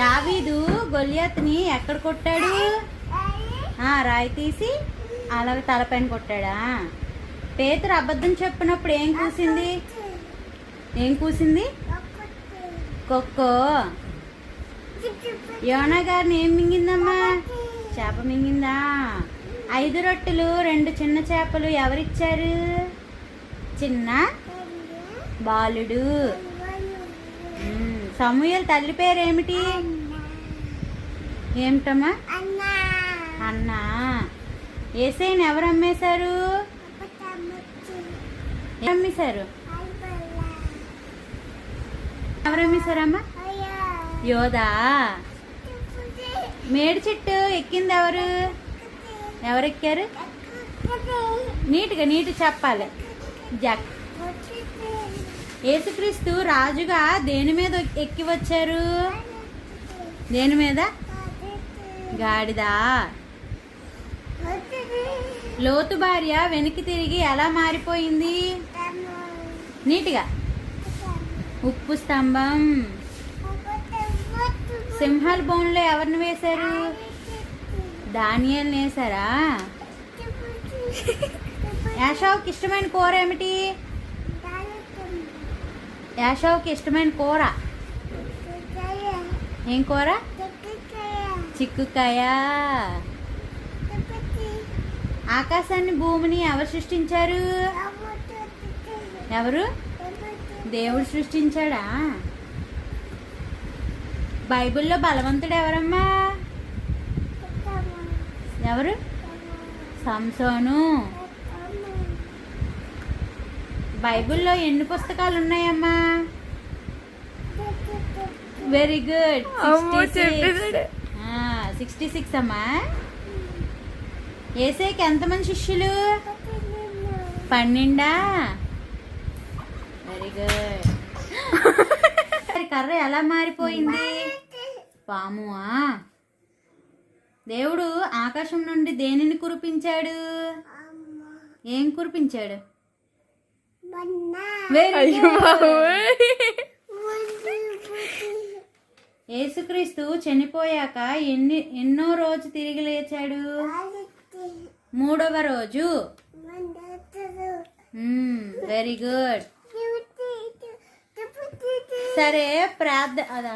దావీదు గొలియాతుని ఎక్కడ కొట్టాడు? రాయి తీసి అలాగ తలపైన కొట్టాడా? పేతురు అబద్ధం చెప్పినప్పుడు ఏం కూసింది? కుక్కో. యోనా గారిని ఏం మింగిందమ్మా? చేప మింగిందా? 5 రొట్టెలు 2 చిన్న చేపలు ఎవరిచ్చారు? చిన్న బాలుడు. సమూయేలు తల్లి పేరు ఏమిటి? ఏమిటమ్మా? అన్నా. యేసయ్యని ఎవరు అమ్మేశారు? ఎవరు అమ్మేశారమ్మా? యోధా. మేడి చెట్టు ఎక్కింది ఎవరు? ఎవరెక్కారు? నీట్ చెప్పాలి. యేసుక్రీస్తు రాజుగా దేని మీద ఎక్కి వచ్చారు? దేని మీద? గాడిద. లోతు భార్య వెనక్కి తిరిగి ఎలా మారిపోయింది? నీట్గా. ఉప్పు స్తంభం. సింహాల బోన్లో ఎవరిని వేశారు? దానియేలుని వేశారా? యాషావుకి ఇష్టమైన కూర ఏమిటి? యాషావుకి ఇష్టమైన కూర ఏం కూర? చిక్కుకాయ. ఆకాశాన్ని భూమిని ఎవరు సృష్టించారు? ఎవరు? దేవుడు సృష్టించాడా? బైబిల్లో బలవంతుడు ఎవరమ్మా? ఎవరు? సంసోను. బైబిల్లో ఎన్ని పుస్తకాలు ఉన్నాయమ్మా? Very good. 66 అమ్మా. యేసయ్యకి ఎంతమంది శిష్యులు? 12. Very good. కర్ర ఎలా మారిపోయింది? పాము. దేవుడు ఆకాశం నుండి దేనిని కురిపించాడు? ఏం కురిపించాడు? యేసుక్రీస్తు చనిపోయాక ఎన్నో రోజు తిరిగి లేచాడు? 3వ రోజు. Very good. సరే ప్రార్థన.